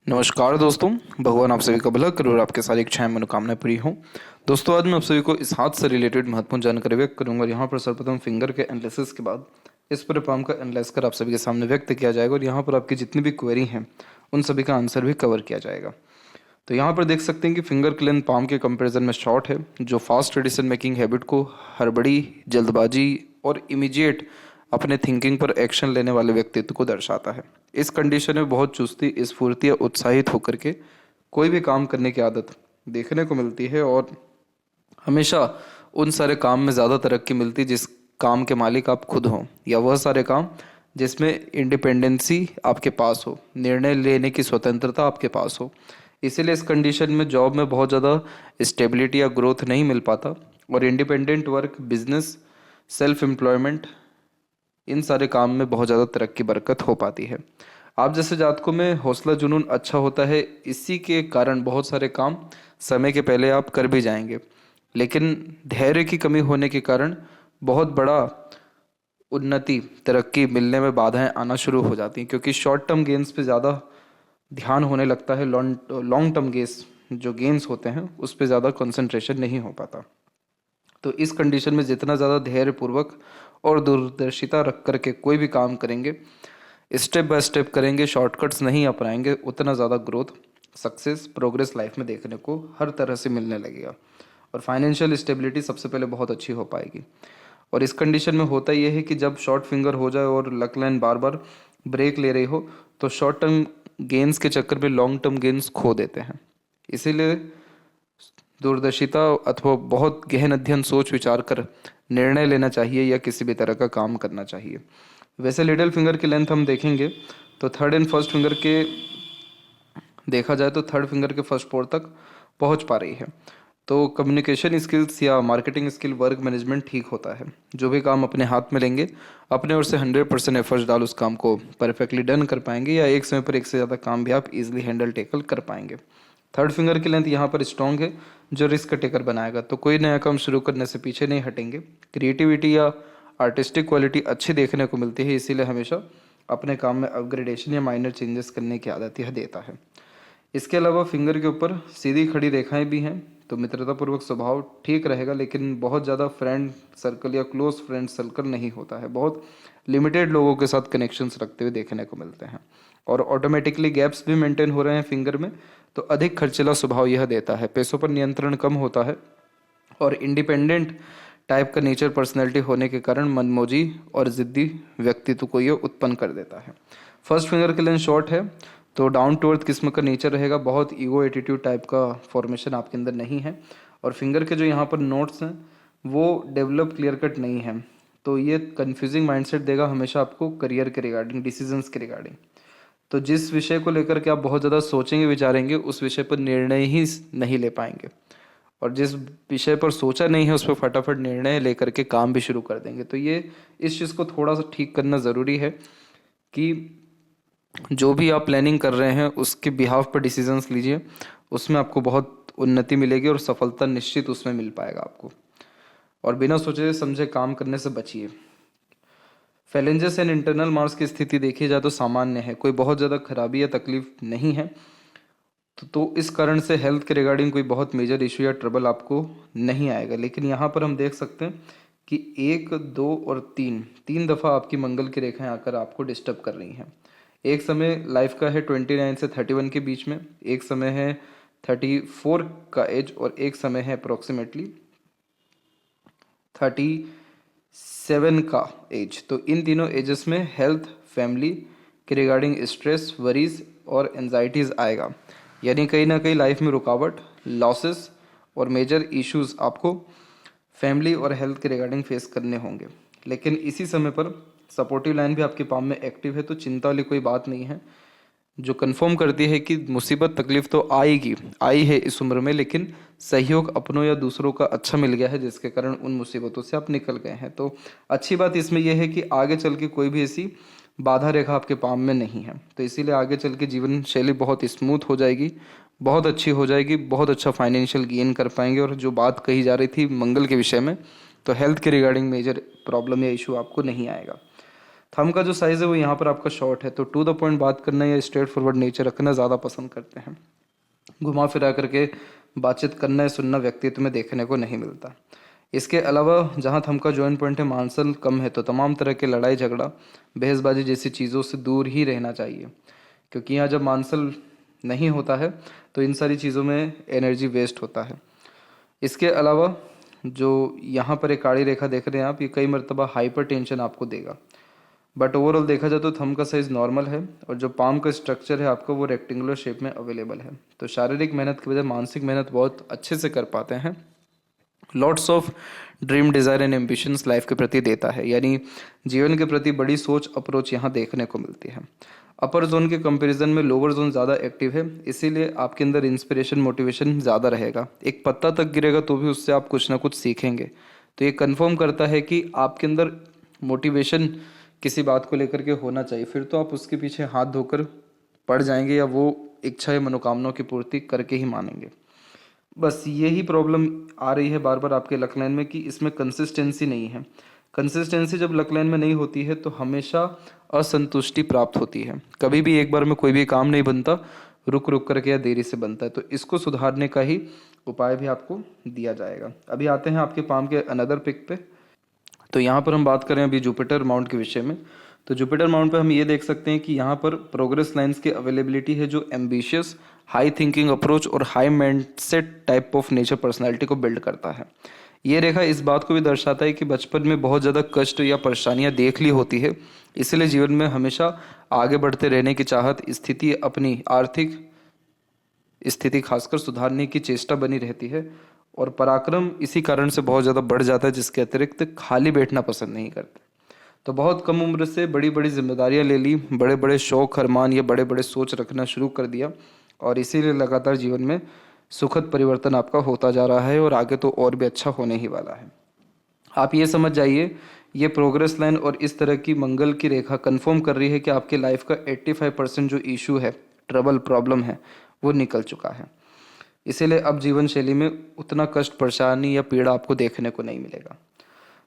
नमस्कार दोस्तों। भगवान आप सभी का भला करे और आपके सारी इच्छाएं मनोकामनाएं पूरी हों। दोस्तों, आज मैं आप सभी को इस हाथ से रिलेटेड महत्वपूर्ण जानकारी व्यक्त करूंगा और यहाँ पर सर्वप्रथम फिंगर के एनालिसिस के बाद इस पर पाम का एनालाइज कर आप सभी के सामने व्यक्त किया जाएगा और यहाँ पर आपकी जितनी भी क्वेरी हैं उन सभी का आंसर भी कवर किया जाएगा। तो यहाँ पर देख सकते हैं कि फिंगर की लेंथ पाम के कंपेरिजन में शॉर्ट है, जो फास्ट डिसीजन मेकिंग हैबिट को हड़बड़ी, जल्दबाजी और इमीडिएट अपने थिंकिंग पर एक्शन लेने वाले व्यक्तित्व को दर्शाता है। इस कंडीशन में बहुत चुस्ती, स्फूर्ति या उत्साहित होकर के कोई भी काम करने की आदत देखने को मिलती है और हमेशा उन सारे काम में ज़्यादा तरक्की मिलती है जिस काम के मालिक आप खुद हों, या वह सारे काम जिसमें इंडिपेंडेंसी आपके पास हो, निर्णय लेने की स्वतंत्रता आपके पास हो। इसीलिए इस कंडीशन में जॉब में बहुत ज़्यादा स्टेबिलिटी या ग्रोथ नहीं मिल पाता और independent work, business, self employment, इन सारे काम में बहुत ज़्यादा तरक्की बरकत हो पाती है। आप जैसे जातकों में हौसला जुनून अच्छा होता है, इसी के कारण बहुत सारे काम समय के पहले आप कर भी जाएंगे, लेकिन धैर्य की कमी होने के कारण बहुत बड़ा उन्नति, तरक्की मिलने में बाधाएं आना शुरू हो जाती हैं, क्योंकि शॉर्ट टर्म गेन्स पे ज़्यादा ध्यान होने लगता है। लॉन्ग टर्म गेन्स जो गेन्स होते हैं उस पर ज़्यादा कंसंट्रेशन नहीं हो पाता। तो इस कंडीशन में जितना ज़्यादा धैर्यपूर्वक और दूरदर्शिता रख करके कोई भी काम करेंगे, स्टेप बाय स्टेप करेंगे, शॉर्टकट्स नहीं अपनाएंगे, उतना ज़्यादा ग्रोथ, सक्सेस, प्रोग्रेस लाइफ में देखने को हर तरह से मिलने लगेगा और फाइनेंशियल स्टेबिलिटी सबसे पहले बहुत अच्छी हो पाएगी। और इस कंडीशन में होता यह है कि जब शॉर्ट फिंगर हो जाए और लक लाइन बार बार ब्रेक ले रही हो तो शॉर्ट टर्म गेन्स के चक्कर में लॉन्ग टर्म गेन्स खो देते हैं। इसीलिए दूरदर्शिता अथवा बहुत गहन अध्ययन, सोच विचार कर निर्णय लेना चाहिए या किसी भी तरह का काम करना चाहिए। वैसे लिटिल फिंगर की लेंथ हम देखेंगे तो थर्ड एंड फर्स्ट फिंगर के देखा जाए तो थर्ड फिंगर के फर्स्ट पोर तक पहुंच पा रही है। तो कम्युनिकेशन स्किल्स या मार्केटिंग स्किल, वर्क मैनेजमेंट ठीक होता है। जो भी काम अपने हाथ में लेंगे अपने ओर से 100% एफर्ट्स डाल उस काम को परफेक्टली डन कर पाएंगे, या एक समय पर एक से ज़्यादा काम भी आप इजीली हैंडल टेकल कर पाएंगे। थर्ड फिंगर की लेंथ यहाँ पर स्ट्रॉन्ग है, जो रिस्क टेकर बनाएगा। तो कोई नया काम शुरू करने से पीछे नहीं हटेंगे। क्रिएटिविटी या आर्टिस्टिक क्वालिटी अच्छी देखने को मिलती है, इसीलिए हमेशा अपने काम में अपग्रेडेशन या माइनर चेंजेस करने की आदत यह देता है। इसके अलावा फिंगर के ऊपर सीधी खड़ी रेखाएं भी हैं, तो मित्रतापूर्वक स्वभाव ठीक रहेगा, लेकिन बहुत ज़्यादा फ्रेंड सर्कल या क्लोज फ्रेंड सर्कल नहीं होता है। बहुत लिमिटेड लोगों के साथ कनेक्शंस रखते हुए देखने को मिलते हैं और ऑटोमेटिकली गैप्स भी मेंटेन हो रहे हैं फिंगर में, तो अधिक खर्चीला स्वभाव यह देता है। पैसों पर नियंत्रण कम होता है और इंडिपेंडेंट टाइप का नेचर, पर्सनैलिटी होने के कारण मनमोजी और ज़िद्दी व्यक्तित्व को यह उत्पन्न कर देता है। फर्स्ट फिंगर के लेंथ शॉर्ट है, तो डाउन टू अर्थ किस्म का नेचर रहेगा। बहुत ईगो एटीट्यूड टाइप का फॉर्मेशन आपके अंदर नहीं है और फिंगर के जो यहाँ पर नोट्स हैं वो डेवलप, क्लियर कट नहीं है, तो ये कन्फ्यूजिंग माइंडसेट देगा हमेशा आपको करियर के रिगार्डिंग, डिसीजंस के रिगार्डिंग। तो जिस विषय को लेकर के आप बहुत ज़्यादा सोचेंगे विचारेंगे उस विषय पर निर्णय ही नहीं ले पाएंगे, और जिस विषय पर सोचा नहीं है उस पर फटाफट निर्णय लेकर के काम भी शुरू कर देंगे। तो ये इस चीज़ को थोड़ा सा ठीक करना ज़रूरी है कि जो भी आप प्लानिंग कर रहे हैं उसके बिहाफ पर डिसीजंस लीजिए, उसमें आपको बहुत उन्नति मिलेगी और सफलता निश्चित उसमें मिल पाएगा आपको। और बिना सोचे समझे काम करने से बचिए। फैलेंजेस एंड इंटरनल मार्क्स की स्थिति देखी जाए तो सामान्य है, कोई बहुत ज़्यादा खराबी या तकलीफ नहीं है। तो इस कारण से हेल्थ के रिगार्डिंग कोई बहुत मेजर इशू या ट्रबल आपको नहीं आएगा। लेकिन यहाँ पर हम देख सकते हैं कि 1, 2 और 3 दफ़ा आपकी मंगल की रेखाएं आकर आपको डिस्टर्ब कर रही हैं। एक समय लाइफ का है 29 से 31 के बीच में, एक समय है 34 का एज और एक समय है अप्रोक्सीमेटली 37 का एज। तो इन तीनों एजेस में हेल्थ, फैमिली के रिगार्डिंग स्ट्रेस, वरीज और एंजाइटीज़ आएगा, यानी कहीं ना कहीं लाइफ में रुकावट, लॉसेस और मेजर इश्यूज आपको फैमिली और हेल्थ के रिगार्डिंग फेस करने होंगे। लेकिन इसी समय पर सपोर्टिव लाइन भी आपके पाम में एक्टिव है, तो चिंता वाली कोई बात नहीं है, जो कंफर्म करती है कि मुसीबत तकलीफ तो आएगी, आई है इस उम्र में, लेकिन सहयोग अपनों या दूसरों का अच्छा मिल गया है जिसके कारण उन मुसीबतों से आप निकल गए हैं। तो अच्छी बात इसमें यह है कि आगे चल के कोई भी ऐसी बाधा रेखा आपके पाम में नहीं है, तो इसीलिए आगे चल के जीवन शैली बहुत स्मूथ हो जाएगी, बहुत अच्छी हो जाएगी, बहुत अच्छा फाइनेंशियल गेन कर पाएंगे। और जो बात कही जा रही थी मंगल के विषय में, तो हेल्थ के रिगार्डिंग मेजर प्रॉब्लम या इशू आपको नहीं आएगा। थंब का जो साइज़ है वो यहाँ पर आपका शॉर्ट है, तो टू द पॉइंट बात करना या स्ट्रेट फॉरवर्ड नेचर रखना ज़्यादा पसंद करते हैं। घुमा फिरा करके बातचीत करना या सुनना व्यक्तित्व में देखने को नहीं मिलता। इसके अलावा जहाँ थंब का जॉइंट पॉइंट है, मांसल कम है, तो तमाम तरह के लड़ाई झगड़ा बहसबाजी जैसी चीज़ों से दूर ही रहना चाहिए, क्योंकि यहाँ जब मांसल नहीं होता है तो इन सारी चीज़ों में एनर्जी वेस्ट होता है। इसके अलावा जो यहाँ पर एक काली रेखा देख रहे हैं आप, ये कई मरतबा हाइपर टेंशन आपको देगा, बट ओवरऑल देखा जाए तो थंब का साइज़ नॉर्मल है और जो पाम का स्ट्रक्चर है आपका वो रेक्टेंगुलर शेप में अवेलेबल है। तो शारीरिक मेहनत की बजाय मानसिक मेहनत बहुत अच्छे से कर पाते हैं। Lots of dream desire and ambitions life के प्रति देता है, यानी जीवन के प्रति बड़ी सोच अप्रोच यहाँ देखने को मिलती है। अपर जोन के कंपैरिजन में लोअर जोन ज़्यादा एक्टिव है, इसीलिए आपके अंदर इंस्पिरेशन मोटिवेशन ज़्यादा रहेगा। एक पत्ता तक गिरेगा तो भी उससे आप कुछ ना कुछ सीखेंगे। तो ये कन्फर्म करता है कि आपके अंदर मोटिवेशन किसी बात को लेकर के होना चाहिए, फिर तो आप उसके पीछे हाथ धोकर पड़ जाएंगे या वो इच्छा या मनोकामनाओं की पूर्ति करके ही मानेंगे। बस यही प्रॉब्लम आ रही है बार बार आपके लक लाइन में कि इसमें कंसिस्टेंसी नहीं है। कंसिस्टेंसी जब लक लाइन में नहीं होती है तो हमेशा असंतुष्टि प्राप्त होती है। कभी भी एक बार में कोई भी काम नहीं बनता, रुक रुक करके या देरी से बनता है। तो इसको सुधारने का ही उपाय भी आपको दिया जाएगा। अभी आते हैं आपके पाम के अनदर पिक पे। तो यहाँ पर हम बात करें अभी जुपिटर माउंट के विषय में। तो जुपिटर माउंट पे हम ये देख सकते हैं कि यहाँ पर प्रोग्रेस लाइंस की अवेलेबिलिटी है जो एम्बिशियस, हाई थिंकिंग अप्रोच और high mindset type of nature personality को बिल्ड करता है। ये रेखा इस बात को भी दर्शाता है कि बचपन में बहुत ज़्यादा कष्ट या परेशानियाँ देख ली होती है, इसलिए जीवन में हमेशा आगे बढ़ते रहने की चाहत, स्थिति, अपनी आर्थिक स्थिति खासकर सुधारने की चेष्टा बनी रहती है और पराक्रम इसी कारण से बहुत ज़्यादा बढ़ जाता है, जिसके अतिरिक्त खाली बैठना पसंद नहीं करते। तो बहुत कम उम्र से बड़ी बड़ी जिम्मेदारियां ले ली, बड़े बड़े शौक अरमान या बड़े बड़े सोच रखना शुरू कर दिया और इसीलिए लगातार जीवन में सुखद परिवर्तन आपका होता जा रहा है और आगे तो और भी अच्छा होने ही वाला है। आप ये समझ जाइए, ये प्रोग्रेस लाइन और इस तरह की मंगल की रेखा कंफर्म कर रही है कि आपके लाइफ का 85% जो इशू है, ट्रबल, प्रॉब्लम है, वो निकल चुका है। इसीलिए अब जीवन शैली में उतना कष्ट, परेशानी या पीड़ा आपको देखने को नहीं मिलेगा।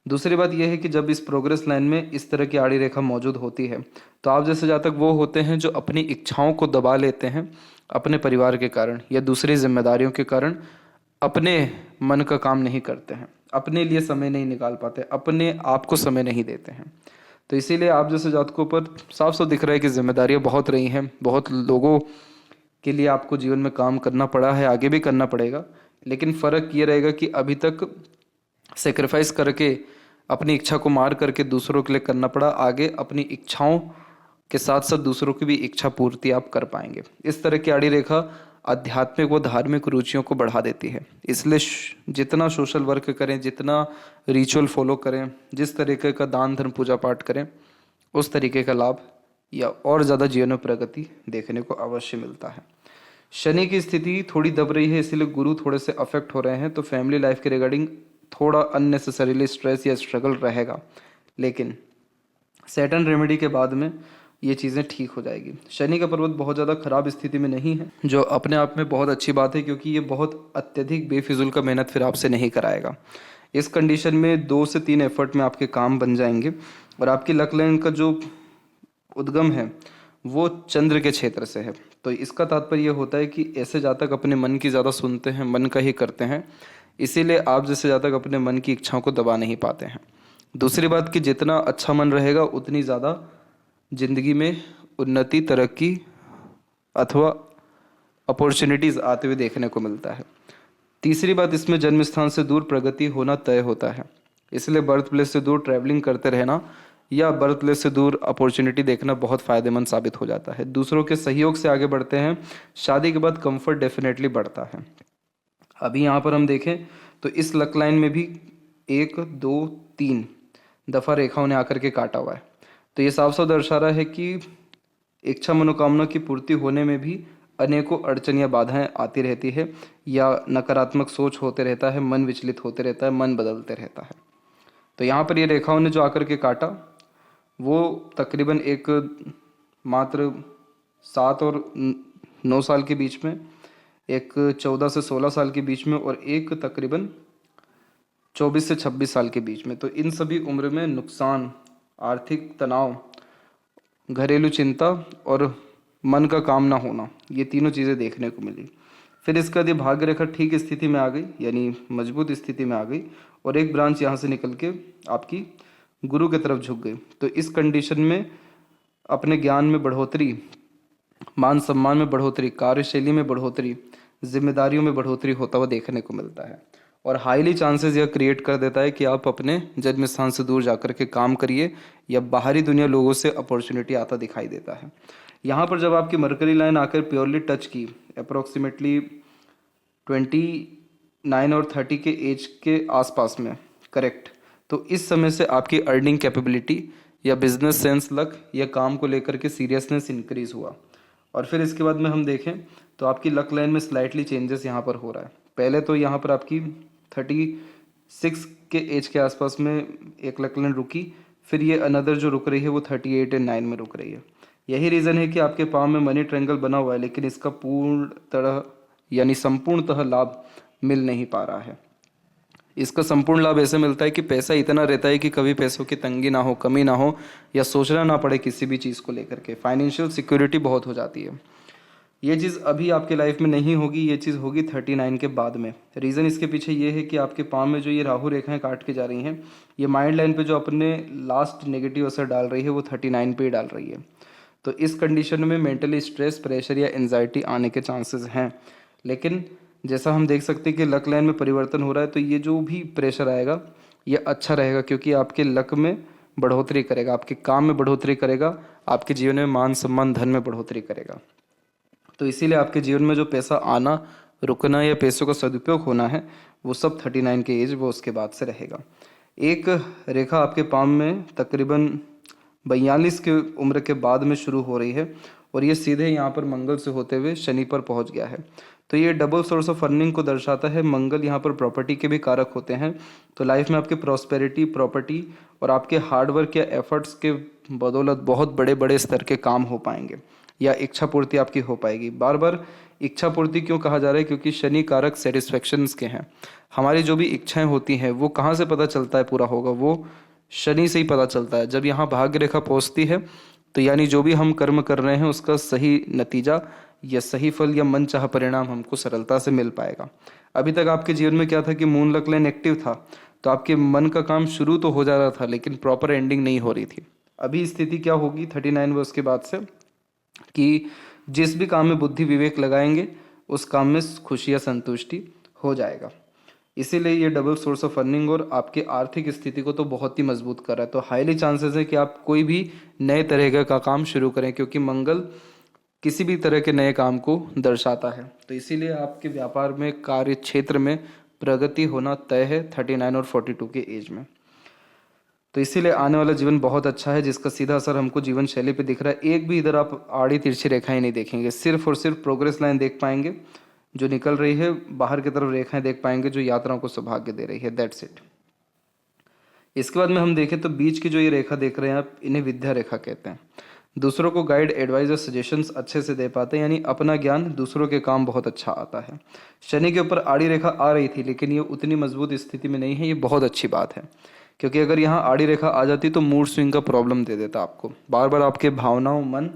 दूसरी बात यह है कि जब इस प्रोग्रेस लाइन में इस तरह की आड़ी रेखा मौजूद होती है तो आप जैसे जातक वो होते हैं जो अपनी इच्छाओं को दबा लेते हैं अपने परिवार के कारण या दूसरी जिम्मेदारियों के कारण, अपने मन का काम नहीं करते हैं, अपने लिए समय नहीं निकाल पाते, अपने आप को समय नहीं देते हैं। तो इसीलिए आप जैसे जातकों पर साफ साफ दिख रहा है कि जिम्मेदारियां बहुत रही हैं, बहुत लोगों के लिए आपको जीवन में काम करना पड़ा है, आगे भी करना पड़ेगा। लेकिन फ़र्क ये रहेगा कि अभी तक सेक्रीफाइस करके अपनी इच्छा को मार करके दूसरों के लिए करना पड़ा, आगे अपनी इच्छाओं के साथ साथ दूसरों की भी इच्छा पूर्ति आप कर पाएंगे। इस तरह की आड़ी रेखा आध्यात्मिक व धार्मिक रुचियों को बढ़ा देती है। इसलिए जितना सोशल वर्क करें, जितना रिचुअल फॉलो करें, जिस तरीके का दान धर्म पूजा पाठ करें, उस तरीके का लाभ या और ज़्यादा जीवन में प्रगति देखने को अवश्य मिलता है। शनि की स्थिति थोड़ी दब रही है, इसलिए गुरु थोड़े से अफेक्ट हो रहे हैं, तो फैमिली लाइफ के रिगार्डिंग थोड़ा अननेसेसरीली स्ट्रेस या स्ट्रगल रहेगा, लेकिन सैटर्न रेमेडी के बाद में ये चीज़ें ठीक हो जाएगी। शनि का पर्वत बहुत ज़्यादा खराब स्थिति में नहीं है, जो अपने आप में बहुत अच्छी बात है, क्योंकि ये बहुत अत्यधिक बेफिजुल का मेहनत फिर आपसे नहीं कराएगा। इस कंडीशन में 2 से 3 एफर्ट में आपके काम बन जाएंगे और आपकी लक लाइन का जो उद्गम है वो चंद्र के क्षेत्र से है। तो इसका तात्पर्य यह होता है कि ऐसे जातक अपने मन की ज़्यादा सुनते हैं, मन का ही करते हैं, इसीलिए आप जैसे जातक अपने मन की इच्छाओं को दबा नहीं पाते हैं। दूसरी बात कि जितना अच्छा मन रहेगा उतनी ज़्यादा जिंदगी में उन्नति, तरक्की अथवा अपॉर्चुनिटीज़ आते हुए देखने को मिलता है। तीसरी बात, इसमें जन्म स्थान से दूर प्रगति होना तय होता है, इसलिए बर्थ प्लेस से दूर ट्रैवलिंग करते रहना या बर्थ प्लेस से दूर अपॉर्चुनिटी देखना बहुत फ़ायदेमंद साबित हो जाता है। दूसरों के सहयोग से आगे बढ़ते हैं, शादी के बाद कंफर्ट डेफिनेटली बढ़ता है। अभी यहाँ पर हम देखें तो इस लक लाइन में भी 1, 2, 3 दफ़ा रेखाओं ने आकर के काटा हुआ है। तो ये साफ साफ दर्शा रहा है कि इच्छा मनोकामना की पूर्ति होने में भी अनेकों अड़चन या बाधाएं आती रहती है या नकारात्मक सोच होते रहता है, मन विचलित होते रहता है, मन बदलते रहता है। तो यहाँ पर ये रेखाओं ने जो आकर के काटा वो तकरीबन एक मात्र 7 और 9 साल के बीच में, एक 14 से 16 साल के बीच में और एक तकरीबन 24 से 26 साल के बीच में। तो इन सभी उम्र में नुकसान, आर्थिक तनाव घरेलू चिंता और मन का काम ना होना, ये तीनों चीज़ें देखने को मिली। फिर इसके बाद ये भाग्य रेखा ठीक स्थिति में आ गई, यानी मजबूत स्थिति में आ गई, और एक ब्रांच यहाँ से निकल के आपकी गुरु की तरफ झुक गई। तो इस कंडीशन में अपने ज्ञान में बढ़ोतरी, मान सम्मान में बढ़ोतरी, कार्यशैली में बढ़ोतरी, जिम्मेदारियों में बढ़ोतरी होता हुआ देखने को मिलता है। और हाईली चांसेस यह क्रिएट कर देता है कि आप अपने जन्म स्थान से दूर जाकर के काम करिए, या बाहरी दुनिया लोगों से अपॉर्चुनिटी आता दिखाई देता है। यहाँ पर जब आपकी मरकरी लाइन आकर प्योरली टच की अप्रोक्सीमेटली 29 और 30 के एज के आसपास में, करेक्ट, तो इस समय से आपकी अर्निंग कैपेबिलिटी या बिजनेस सेंस, लक या काम को लेकर के सीरियसनेस इंक्रीज हुआ। और फिर इसके बाद में हम देखें तो आपकी लक लाइन में स्लाइटली चेंजेस यहाँ पर हो रहा है। पहले तो यहाँ पर आपकी 36 के एज के आसपास में एक लक लाइन रुकी, फिर ये अनदर जो रुक रही है वो 38 एंड 9 में रुक रही है। यही रीज़न है कि आपके पाँव में मनी ट्रायंगल बना हुआ है, लेकिन इसका पूर्ण तरह यानी संपूर्णतः लाभ मिल नहीं पा रहा है। इसका संपूर्ण लाभ ऐसे मिलता है कि पैसा इतना रहता है कि कभी पैसों की तंगी ना हो, कमी ना हो, या सोचना ना पड़े किसी भी चीज़ को लेकर के। फाइनेंशियल सिक्योरिटी बहुत हो जाती है। ये चीज़ अभी आपके लाइफ में नहीं होगी, ये चीज़ होगी 39 के बाद में। रीज़न इसके पीछे ये है कि आपके पाँव में जो ये राहु रेखाएं काट के जा रही हैं, ये माइंड लाइन पे जो अपने लास्ट नेगेटिव असर डाल रही है वो 39 पे ही डाल रही है। तो इस कंडीशन में मेंटली स्ट्रेस, प्रेशर या एंजाइटी आने के चांसेस हैं। लेकिन जैसा हम देख सकते हैं कि लक लाइन में परिवर्तन हो रहा है, तो ये जो भी प्रेशर आएगा ये अच्छा रहेगा, क्योंकि आपके लक में बढ़ोतरी करेगा, आपके काम में बढ़ोतरी करेगा, आपके जीवन में मान सम्मान, धन में बढ़ोतरी करेगा। तो इसीलिए आपके जीवन में जो पैसा आना, रुकना या पैसों का सदुपयोग होना है, वो सब 39 के एज वो उसके बाद से रहेगा। एक रेखा आपके पाम में तकरीबन 42 के उम्र के बाद में शुरू हो रही है, और ये सीधे यहाँ पर मंगल से होते हुए शनि पर पहुँच गया है। तो ये डबल सोर्स ऑफ अर्निंग को दर्शाता है। मंगल यहाँ पर प्रॉपर्टी के भी कारक होते हैं, तो लाइफ में आपके प्रॉस्पेरिटी, प्रॉपर्टी और आपके हार्डवर्क या एफर्ट्स के बदौलत बहुत बड़े बड़े स्तर के काम हो पाएंगे, या इच्छा पूर्ति आपकी हो पाएगी। बार बार इच्छा पूर्ति क्यों कहा जा रहा है? क्योंकि शनि कारक सेटिस्फेक्शंस के हैं। हमारी जो भी इच्छाएं होती हैं वो कहाँ से पता चलता है पूरा होगा? वो शनि से ही पता चलता है। जब यहाँ भाग्य रेखा पहुँचती है तो यानी जो भी हम कर्म कर रहे हैं उसका सही नतीजा या सही फल या मन चाह परिणाम हमको सरलता से मिल पाएगा। अभी तक आपके जीवन में क्या था कि मून लक लाइन एक्टिव था, तो आपके मन का काम शुरू तो हो जा रहा था, लेकिन प्रॉपर एंडिंग नहीं हो रही थी। अभी स्थिति क्या होगी 39 वर्ष के बाद से, कि जिस भी काम में बुद्धि विवेक लगाएंगे उस काम में खुशी या संतुष्टि हो जाएगा। इसीलिए ये डबल सोर्स ऑफ अर्निंग और आपके आर्थिक स्थिति को तो बहुत ही मजबूत कर रहा है। तो हाईली चांसेस है कि आप कोई भी नए तरह का काम शुरू करें, क्योंकि मंगल किसी भी तरह के नए काम को दर्शाता है। तो इसीलिए आपके व्यापार में, कार्य क्षेत्र में प्रगति होना तय है 39 और 42 के एज में। तो इसीलिए आने वाला जीवन बहुत अच्छा है, जिसका सीधा असर हमको जीवन शैली पे दिख रहा है। एक भी इधर आप आड़ी तिरछी रेखाएं नहीं देखेंगे, सिर्फ और सिर्फ प्रोग्रेस लाइन देख पाएंगे जो निकल रही है, बाहर की तरफ रेखाएं देख पाएंगे जो यात्राओं को सौभाग्य दे रही है। That's it. इसके बाद में हम देखें तो बीच की जो ये रेखा देख रहे हैं आप, इन्हें विद्या रेखा कहते हैं। दूसरों को गाइड, एडवाइस और सजेशंस अच्छे से दे पाते हैं, यानी अपना ज्ञान दूसरों के काम बहुत अच्छा आता है। शनि के ऊपर आड़ी रेखा आ रही थी, लेकिन ये उतनी मजबूत स्थिति में नहीं है। ये बहुत अच्छी बात है, क्योंकि अगर यहाँ आड़ी रेखा आ जाती तो मूड स्विंग का प्रॉब्लम दे देता आपको। बार बार आपके भावनाओं, मन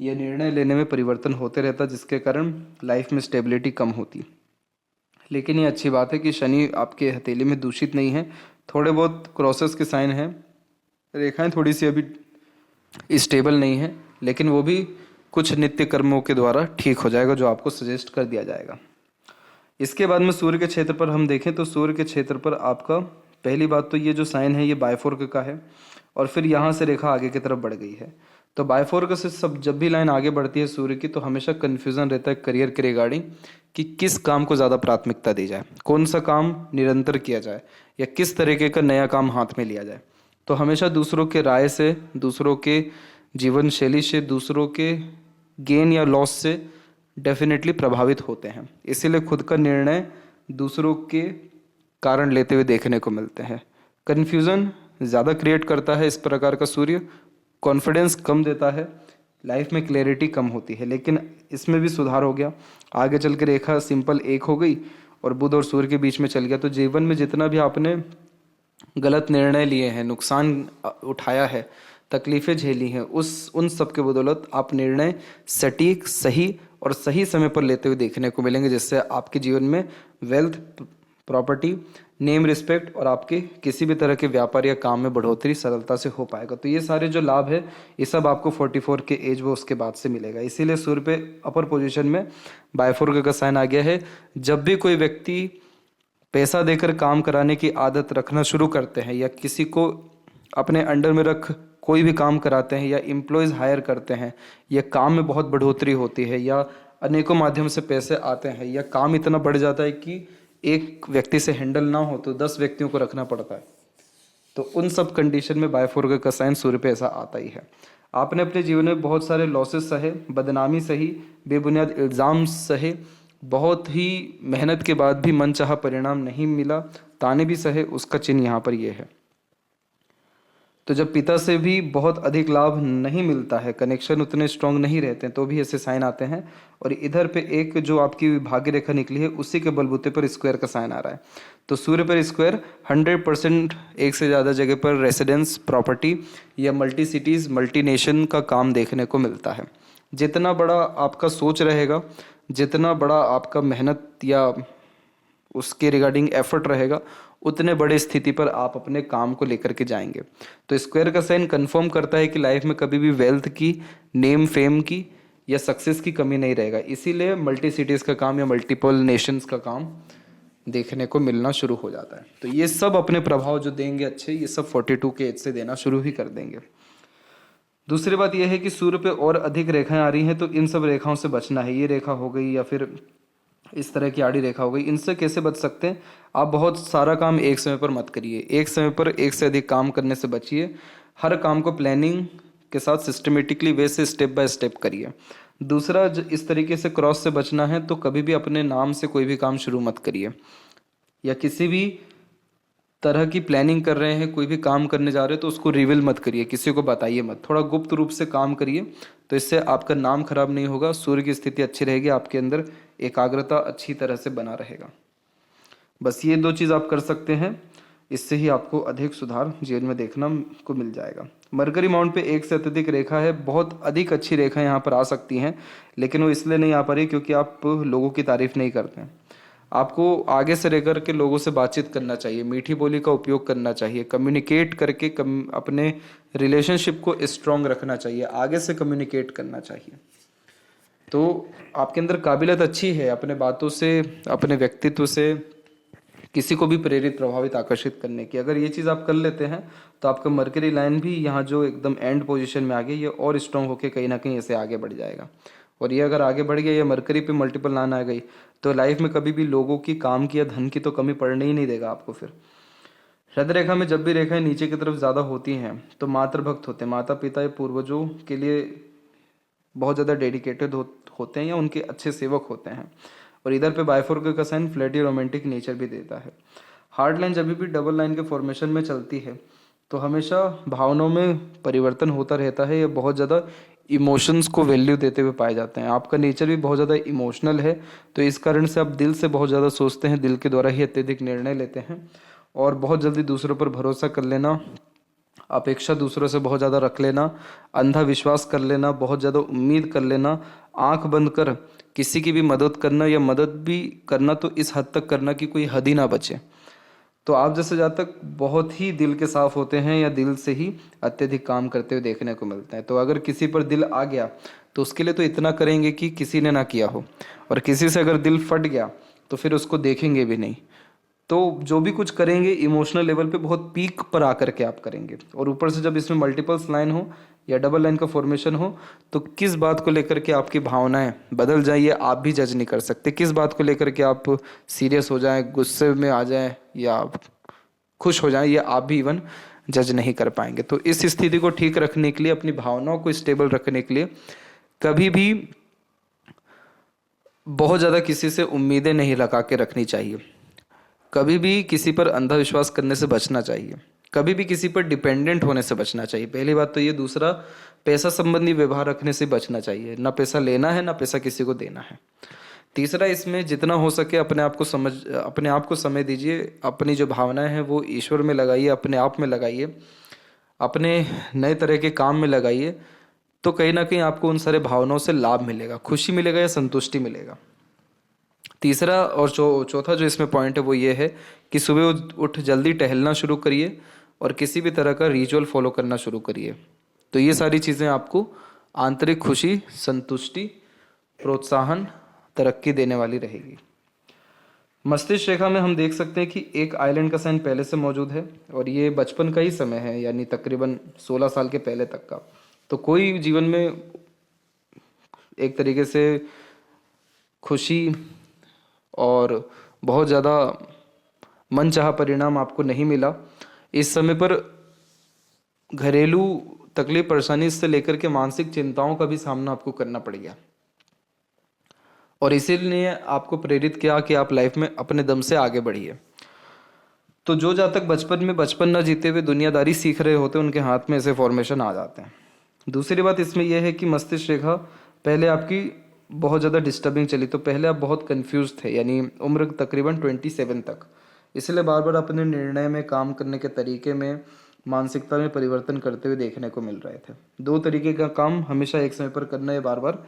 या निर्णय लेने में परिवर्तन होते रहता, जिसके कारण लाइफ में स्टेबिलिटी कम होती। लेकिन ये अच्छी बात है कि शनि आपके हथेली में दूषित नहीं है। थोड़े बहुत क्रॉसेस के साइन हैं, रेखाएं थोड़ी सी अभी स्टेबल नहीं है, लेकिन वो भी कुछ नित्य कर्मों के द्वारा ठीक हो जाएगा, जो आपको सजेस्ट कर दिया जाएगा। इसके बाद में सूर्य के क्षेत्र पर हम देखें तो सूर्य के क्षेत्र पर आपका पहली बात तो ये जो साइन है ये बायफोर्क का है, और फिर यहाँ से रेखा आगे की तरफ बढ़ गई है। तो बायफोर्क से सब जब भी लाइन आगे बढ़ती है सूर्य की, तो हमेशा कन्फ्यूज़न रहता है करियर के रिगार्डिंग कि किस काम को ज़्यादा प्राथमिकता दी जाए, कौन सा काम निरंतर किया जाए, या किस तरीके का नया काम हाथ में लिया जाए। तो हमेशा दूसरों के राय से, दूसरों के जीवन शैली से, दूसरों के गेन या लॉस से डेफिनेटली प्रभावित होते हैं। इसीलिए खुद का निर्णय दूसरों के कारण लेते हुए देखने को मिलते हैं। कन्फ्यूज़न ज़्यादा क्रिएट करता है इस प्रकार का सूर्य, कॉन्फिडेंस कम देता है, लाइफ में क्लैरिटी कम होती है। लेकिन इसमें भी सुधार हो गया, आगे चल के रेखा सिंपल एक हो गई और बुध और सूर्य के बीच में चल गया। तो जीवन में जितना भी आपने गलत निर्णय लिए हैं, नुकसान उठाया है, तकलीफ़ें झेली हैं, उस उन सब के बदौलत आप निर्णय सटीक, सही और सही समय पर लेते हुए देखने को मिलेंगे, जिससे आपके जीवन में वेल्थ, प्रॉपर्टी, नेम, रिस्पेक्ट और आपके किसी भी तरह के व्यापार या काम में बढ़ोतरी सरलता से हो पाएगा। तो ये सारे जो लाभ है ये सब आपको 44 के एज वो उसके बाद से मिलेगा। इसीलिए सूर्य पे अपर पोजीशन में बायफोर्क का साइन आ गया है। जब भी कोई व्यक्ति पैसा देकर काम कराने की आदत रखना शुरू करते हैं या किसी को अपने अंडर में रख कोई भी काम कराते हैं या एम्प्लॉयज़ हायर करते हैं या काम में बहुत बढ़ोतरी होती है या अनेकों माध्यम से पैसे आते हैं या काम इतना बढ़ जाता है कि एक व्यक्ति से हैंडल ना हो तो 10 व्यक्तियों को रखना पड़ता है, तो उन सब कंडीशन में बायफोर्क का साइन सूर्य पे ऐसा आता ही है। आपने अपने जीवन में बहुत सारे लॉसेस सहे, बदनामी सही, बेबुनियाद इल्ज़ाम सहे, बहुत ही मेहनत के बाद भी मनचाहा परिणाम नहीं मिला, ताने भी सहे, उसका चिन्ह यहाँ पर ये है। तो जब पिता से भी बहुत अधिक लाभ नहीं मिलता है, कनेक्शन उतने स्ट्रांग नहीं रहते हैं, तो भी ऐसे साइन आते हैं। और इधर पे एक जो आपकी भाग्य रेखा निकली है उसी के बलबूते पर स्क्वायर का साइन आ रहा है। तो सूर्य पर स्क्वायर 100% एक से ज़्यादा जगह पर रेसिडेंस, प्रॉपर्टी या मल्टी सिटीज़, मल्टी नेशन का काम देखने को मिलता है। जितना बड़ा आपका सोच रहेगा, जितना बड़ा आपका मेहनत या उसके रिगार्डिंग एफर्ट रहेगा, उतने बड़े स्थिति पर आप अपने काम को लेकर के जाएंगे। तो स्क्वायर का साइन कंफर्म करता है कि लाइफ में कभी भी वेल्थ की, नेम फेम की या सक्सेस की कमी नहीं रहेगा। इसीलिए मल्टी सिटीज़ का काम या मल्टीपल नेशंस का काम देखने को मिलना शुरू हो जाता है। तो ये सब अपने प्रभाव जो देंगे अच्छे, ये सब 42 के एज से देना शुरू ही कर देंगे। दूसरी बात यह है कि सूर्य पे और अधिक रेखाएं आ रही हैं, तो इन सब रेखाओं से बचना है। ये रेखा हो गई या फिर इस तरह की आड़ी रेखा हो गई, इनसे कैसे बच सकते हैं? आप बहुत सारा काम एक समय पर मत करिए, एक समय पर एक से अधिक काम करने से बचिए। हर काम को प्लानिंग के साथ सिस्टमेटिकली वे से स्टेप बाय स्टेप करिए। दूसरा, इस तरीके से क्रॉस से बचना है तो कभी भी अपने नाम से कोई भी काम शुरू मत करिए, या किसी भी तरह की प्लानिंग कर रहे हैं, कोई भी काम करने जा रहे हो तो उसको रिवील मत करिए, किसी को बताइए मत, थोड़ा गुप्त रूप से काम करिए। तो इससे आपका नाम खराब नहीं होगा, सूर्य की स्थिति अच्छी रहेगी, आपके अंदर एकाग्रता अच्छी तरह से बना रहेगा। बस ये 2 चीज़ आप कर सकते हैं, इससे ही आपको अधिक सुधार जीवन में देखना को मिल जाएगा। मरकरी माउंट पे एक से अत्यधिक रेखा है, बहुत अधिक अच्छी रेखा यहाँ पर आ सकती हैं, लेकिन वो इसलिए नहीं आ पा रही क्योंकि आप लोगों की तारीफ नहीं करते हैं। आपको आगे से रह कर के लोगों से बातचीत करना चाहिए, मीठी बोली का उपयोग करना चाहिए, कम्युनिकेट करके अपने रिलेशनशिप को स्ट्रॉन्ग रखना चाहिए, आगे से कम्युनिकेट करना चाहिए। तो आपके अंदर काबिलियत अच्छी है अपने बातों से, अपने व्यक्तित्व से किसी को भी प्रेरित, प्रभावित, आकर्षित करने की। अगर ये चीज़ आप कर लेते हैं तो आपका मरकरी लाइन भी यहाँ जो एकदम एंड पोजीशन में आ गई, ये और स्ट्रॉन्ग होकर कहीं ना कहीं ऐसे आगे बढ़ जाएगा। और ये अगर आगे बढ़ गया, ये मरकरी पे मल्टीपल लाइन आ गई, तो लाइफ में कभी भी लोगों की, काम की या धन की तो कमी पड़ने ही नहीं देगा आपको। फिर हृदय रेखा में जब भी रेखाएं नीचे की तरफ ज़्यादा होती हैं तो मातृभक्त होते हैं, माता पिता या पूर्वजों के लिए बहुत ज़्यादा डेडिकेटेड होते हैं या उनके अच्छे सेवक होते हैं। और इधर पे बायफोर्क का साइन फ्लर्टी रोमांटिक नेचर भी देता है। हार्ड लाइन जब भी डबल लाइन के फॉर्मेशन में चलती है तो हमेशा भावनाओं में परिवर्तन होता रहता है, या बहुत ज़्यादा इमोशंस को वैल्यू देते हुए पाए जाते हैं। आपका नेचर भी बहुत ज़्यादा इमोशनल है, तो इस कारण से आप दिल से बहुत ज़्यादा सोचते हैं, दिल के द्वारा ही अत्यधिक निर्णय लेते हैं, और बहुत जल्दी दूसरों पर भरोसा कर लेना, अपेक्षा दूसरों से बहुत ज़्यादा रख लेना, अंधा विश्वास कर लेना, बहुत ज़्यादा उम्मीद कर लेना, आंख बंद कर किसी की भी मदद करना, या मदद भी करना तो इस हद तक करना कि कोई हद ही ना बचे। तो आप जैसे जहाँ तक बहुत ही दिल के साफ होते हैं या दिल से ही अत्यधिक काम करते हुए देखने को मिलते हैं। तो अगर किसी पर दिल आ गया तो उसके लिए तो इतना करेंगे कि किसी ने ना किया हो, और किसी से अगर दिल फट गया तो फिर उसको देखेंगे भी नहीं। तो जो भी कुछ करेंगे इमोशनल लेवल पे बहुत पीक पर आकर के आप करेंगे। और ऊपर से जब इसमें मल्टीपल्स लाइन हो या डबल लाइन का फॉर्मेशन हो तो किस बात को लेकर के आपकी भावनाएं बदल जाए ये आप भी जज नहीं कर सकते। किस बात को लेकर के आप सीरियस हो जाएं, गुस्से में आ जाएं या खुश हो जाएं, ये आप भी इवन जज नहीं कर पाएंगे। तो इस स्थिति को ठीक रखने के लिए, अपनी भावनाओं को स्टेबल रखने के लिए कभी भी बहुत ज़्यादा किसी से उम्मीदें नहीं लगा के रखनी चाहिए। कभी भी किसी पर अंधविश्वास करने से बचना चाहिए, कभी भी किसी पर डिपेंडेंट होने से बचना चाहिए। पहली बात तो ये। दूसरा, पैसा संबंधी व्यवहार रखने से बचना चाहिए, ना पैसा लेना है ना पैसा किसी को देना है। तीसरा, इसमें जितना हो सके अपने आप को समय दीजिए, अपनी जो भावनाएं हैं वो ईश्वर में लगाइए, अपने आप में लगाइए। अपने नए तरह के काम में लगाइए, तो कहीं ना कहीं आपको उन सारे भावनाओं से लाभ मिलेगा, खुशी मिलेगा या संतुष्टि मिलेगा। तीसरा और चौथा जो इसमें पॉइंट है वो ये है कि सुबह उठ जल्दी टहलना शुरू करिए और किसी भी तरह का रिचुअल फॉलो करना शुरू करिए। तो ये सारी चीज़ें आपको आंतरिक खुशी, संतुष्टि, प्रोत्साहन, तरक्की देने वाली रहेगी। मस्तिष्क रेखा में हम देख सकते हैं कि एक आइलैंड का साइन पहले से मौजूद है और ये बचपन का ही समय है, यानी तकरीबन 16 साल के पहले तक का। तो कोई जीवन में एक तरीके से खुशी और बहुत ज़्यादा मनचाहा परिणाम आपको नहीं मिला। इस समय पर घरेलू तकलीफ परेशानी से लेकर के मानसिक चिंताओं का भी सामना आपको करना पड़ गया और इसीलिए आपको प्रेरित किया कि आप लाइफ में अपने दम से आगे बढ़िए। तो जो जातक बचपन में बचपन न जीते हुए दुनियादारी सीख रहे होते हैं, उनके हाथ में ऐसे फॉर्मेशन आ जाते हैं। दूसरी बात इसमें यह है कि मस्तिष्क रेखा पहले आपकी बहुत ज़्यादा डिस्टर्बिंग चली, तो पहले आप बहुत कंफ्यूज थे, यानी उम्र तकरीबन 27 तक। इसलिए बार बार अपने निर्णय में, काम करने के तरीके में, मानसिकता में परिवर्तन करते हुए देखने को मिल रहे थे। दो तरीके का काम हमेशा एक समय पर करना, या बार बार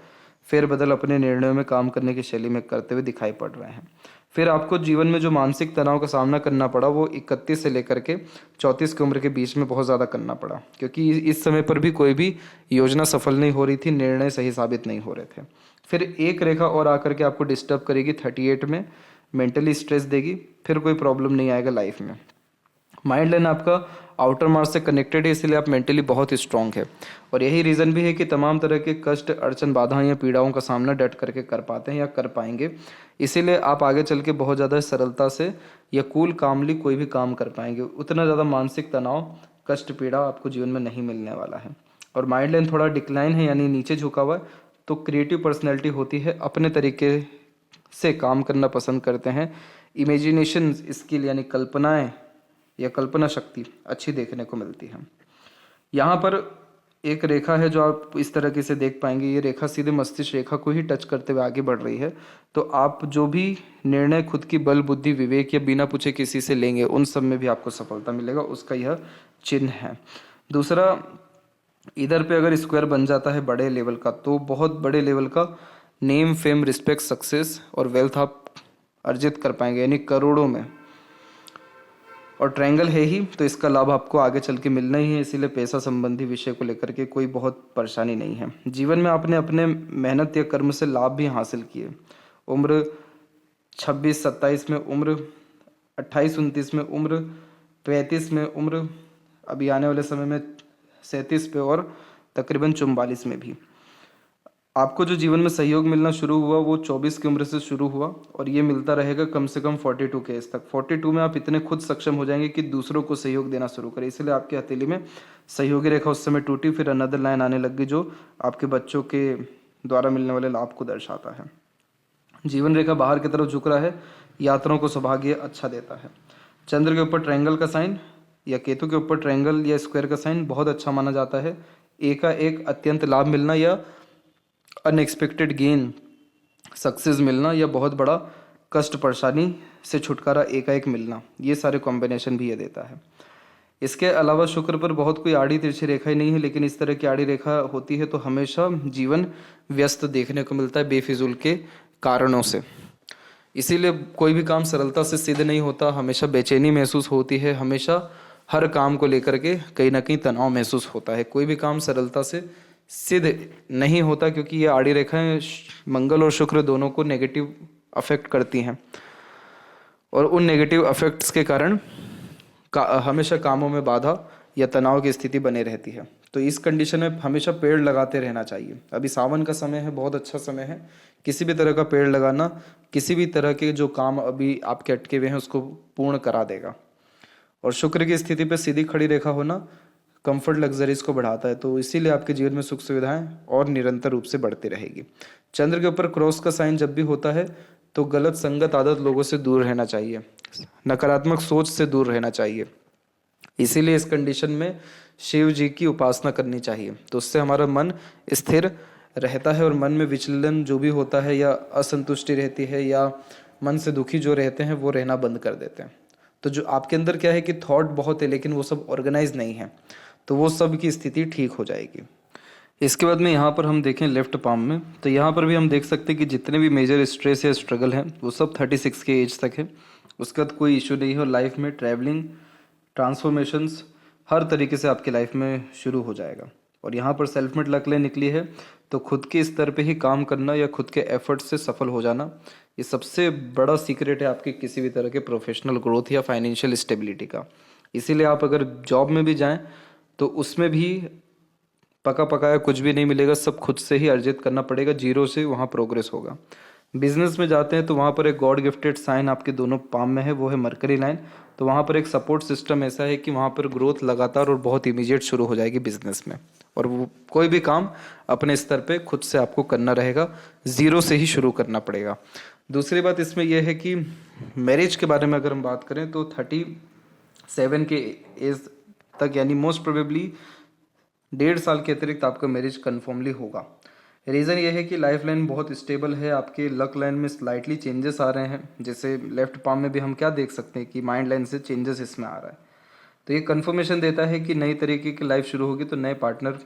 फेरबदल अपने निर्णयों में, काम करने की शैली में करते हुए दिखाई पड़ रहे हैं। फिर आपको जीवन में जो मानसिक तनाव का सामना करना पड़ा वो 31 से लेकर के 34 की उम्र के बीच में बहुत ज़्यादा करना पड़ा, क्योंकि इस समय पर भी कोई भी योजना सफल नहीं हो रही थी, निर्णय सही साबित नहीं हो रहे थे। फिर एक रेखा और आकर के आपको डिस्टर्ब करेगी 38 में, मेंटली स्ट्रेस देगी, फिर कोई प्रॉब्लम नहीं आएगा लाइफ में। माइंड लाइन आपका आउटर मार्स से कनेक्टेड है, इसलिए आप मेंटली बहुत स्ट्रांग है और यही रीज़न भी है कि तमाम तरह के कष्ट, अड़चन, बाधाएं या पीड़ाओं का सामना डट करके कर पाते हैं या कर पाएंगे। इसीलिए आप आगे चल के बहुत ज़्यादा सरलता से या कूल कामली कोई भी काम कर पाएंगे। उतना ज़्यादा मानसिक तनाव, कष्ट, पीड़ा आपको जीवन में नहीं मिलने वाला है। और माइंड लाइन थोड़ा डिक्लाइन है, यानी नीचे झुका हुआ है, तो क्रिएटिव पर्सनैलिटी होती है, अपने तरीके से काम करना पसंद करते हैं। इमेजिनेशन स्किल यानी कल्पनाएं या कल्पना शक्ति अच्छी देखने को मिलती है। यहाँ पर एक रेखा है जो आप इस तरह से देख पाएंगे, ये रेखा सीधे मस्तिष्क रेखा को ही टच करते हुए आगे बढ़ रही है। तो आप जो भी निर्णय खुद की बल, बुद्धि, विवेक या बिना पूछे किसी से लेंगे, उन सब में भी आपको सफलता मिलेगा, उसका यह चिन्ह है। दूसरा, इधर पे अगर स्क्वायर बन जाता है बड़े लेवल का, तो बहुत बड़े लेवल का नेम, फेम, रिस्पेक्ट, सक्सेस और वेल्थ आप अर्जित कर पाएंगे, यानी करोड़ों में। और ट्रायंगल है ही, तो इसका लाभ आपको आगे चल के मिलना ही है, इसीलिए पैसा संबंधी विषय को लेकर के कोई बहुत परेशानी नहीं है। जीवन में आपने अपने मेहनत या कर्म से लाभ भी हासिल किए। उम्र 26-27 में उम्र, 28-29 में उम्र, 35 में उम्र, अभी आने वाले समय में 37 पे और तकरीबन 44 में भी आपको जो जीवन में सहयोग मिलना शुरू हुआ वो 24 की उम्र से शुरू हुआ और ये मिलता रहेगा कम से कम 42 के एज तक। 42 में आप इतने खुद सक्षम हो जाएंगे कि दूसरों को सहयोग देना शुरू करें, इसलिए आपकी हथेली में सहयोगी रेखा उस समय टूटी, फिर अनदर लाइन आने लग गई जो आपके बच्चों के द्वारा मिलने वाले लाभ को दर्शाता है। जीवन रेखा बाहर की तरफ झुक रहा है, यात्राओं को सौभाग्य अच्छा देता है। चंद्र के ऊपर ट्रायंगल का साइन या केतु के ऊपर ट्रायंगल या स्क्वायर का साइन बहुत अच्छा माना जाता है। एक अत्यंत लाभ मिलना या अनएक्सपेक्टेड गेन, सक्सेस मिलना या बहुत बड़ा कष्ट, परेशानी से छुटकारा एकाएक मिलना, ये सारे कॉम्बिनेशन भी ये देता है। इसके अलावा शुक्र पर बहुत कोई आड़ी तिरछी रेखा ही नहीं है, लेकिन इस तरह की आड़ी रेखा होती है तो हमेशा जीवन व्यस्त देखने को मिलता है बेफिजूल के कारणों से। इसीलिए कोई भी काम सरलता से सिद्ध नहीं होता, हमेशा बेचैनी महसूस होती है, हमेशा हर काम को लेकर के कहीं ना कहीं तनाव महसूस होता है। कोई भी काम सरलता से सिद्ध नहीं होता, क्योंकि ये आड़ी रेखाएं मंगल और शुक्र दोनों को नेगेटिव अफेक्ट करती हैं और उन नेगेटिव अफेक्ट्स के कारण हमेशा कामों में बाधा या तनाव की स्थिति बने रहती है। तो इस कंडीशन में हमेशा पेड़ लगाते रहना चाहिए। अभी सावन का समय है, बहुत अच्छा समय है, किसी भी तरह का पेड़ लगाना किसी भी तरह के जो काम अभी आपके अटके हुए हैं उसको पूर्ण करा देगा। और शुक्र की स्थिति पे सीधी खड़ी रेखा होना कंफर्ट, लग्जरीज को बढ़ाता है, तो इसीलिए आपके जीवन में सुख सुविधाएं और निरंतर रूप से बढ़ती रहेगी। चंद्र के ऊपर क्रॉस का साइन जब भी होता है तो गलत संगत, आदत, लोगों से दूर रहना चाहिए, नकारात्मक सोच से दूर रहना चाहिए। इसीलिए इस कंडीशन में शिव जी की उपासना करनी चाहिए, तो उससे हमारा मन स्थिर रहता है और मन में विचलन जो भी होता है या असंतुष्टि रहती है या मन से दुखी जो रहते हैं वो रहना बंद कर देते हैं। तो जो आपके अंदर क्या है कि थॉट बहुत है लेकिन वो सब ऑर्गेनाइज नहीं है, तो वो सब की स्थिति ठीक हो जाएगी। इसके बाद में यहाँ पर हम देखें लेफ्ट पाम में, तो यहाँ पर भी हम देख सकते हैं कि जितने भी मेजर स्ट्रेस या स्ट्रगल हैं वो सब 36 के एज तक है। उसके बाद कोई इशू नहीं हो लाइफ में, ट्रैवलिंग, ट्रांसफॉर्मेशंस हर तरीके से आपकी लाइफ में शुरू हो जाएगा। और यहाँ पर सेल्फ मेड लक लाइन निकली है, तो खुद के स्तर पे ही काम करना या खुद के एफर्ट से सफल हो जाना, ये सबसे बड़ा सीक्रेट है आपके किसी भी तरह के प्रोफेशनल ग्रोथ या फाइनेंशियल स्टेबिलिटी का। इसीलिए आप अगर जॉब में भी जाएं तो उसमें भी पका पकाया कुछ भी नहीं मिलेगा, सब खुद से ही अर्जित करना पड़ेगा, जीरो से वहाँ प्रोग्रेस होगा। बिजनेस में जाते हैं तो वहाँ पर एक गॉड गिफ्टेड साइन आपके दोनों पाम में है, वो है मरकरी लाइन। तो वहाँ पर एक सपोर्ट सिस्टम ऐसा है कि वहाँ पर ग्रोथ लगातार और बहुत इमीडिएट शुरू हो जाएगी बिजनेस में। और वो कोई भी काम अपने स्तर पे खुद से आपको करना रहेगा, जीरो से ही शुरू करना पड़ेगा। दूसरी बात इसमें यह है कि मैरिज के बारे में अगर हम बात करें तो 37 के एज तक यानी मोस्ट प्रोबेबली 1.5 साल के अतिरिक्त आपका मैरिज कन्फर्मली होगा। रीज़न ये है कि लाइफ लाइन बहुत स्टेबल है, आपके लक लाइन में स्लाइटली चेंजेस आ रहे हैं। जैसे लेफ्ट पाम में भी हम क्या देख सकते हैं कि माइंड लाइन से चेंजेस इसमें आ रहा है। तो ये कन्फर्मेशन देता है कि नई तरीके की लाइफ शुरू होगी, तो नए पार्टनर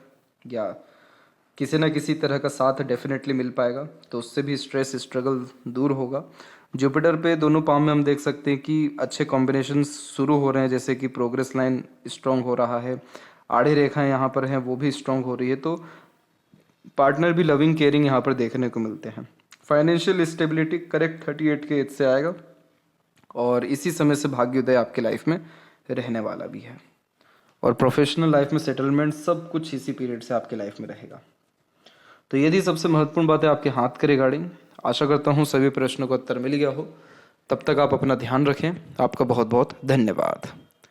या किसी ना किसी तरह का साथ डेफिनेटली मिल पाएगा, तो उससे भी स्ट्रेस स्ट्रगल दूर होगा। जुपिटर पे दोनों पाम में हम देख सकते हैं कि अच्छे कॉम्बिनेशन शुरू हो रहे हैं, जैसे कि प्रोग्रेस लाइन स्ट्रॉन्ग हो रहा है, आड़ी रेखाएं यहाँ पर हैं वो भी स्ट्रॉन्ग हो रही है, तो पार्टनर भी लविंग केयरिंग यहाँ पर देखने को मिलते हैं। फाइनेंशियल स्टेबिलिटी करेक्ट 38 के एज से आएगा और इसी समय से भाग्योदय आपके लाइफ में रहने वाला भी है। और प्रोफेशनल लाइफ में सेटलमेंट सब कुछ इसी पीरियड से आपके लाइफ में रहेगा। तो ये थी सबसे महत्वपूर्ण बात है आपके हाथ के रिगार्डिंग। आशा करता हूँ सभी प्रश्नों का उत्तर मिल गया हो। तब तक आप अपना ध्यान रखें। आपका बहुत बहुत धन्यवाद।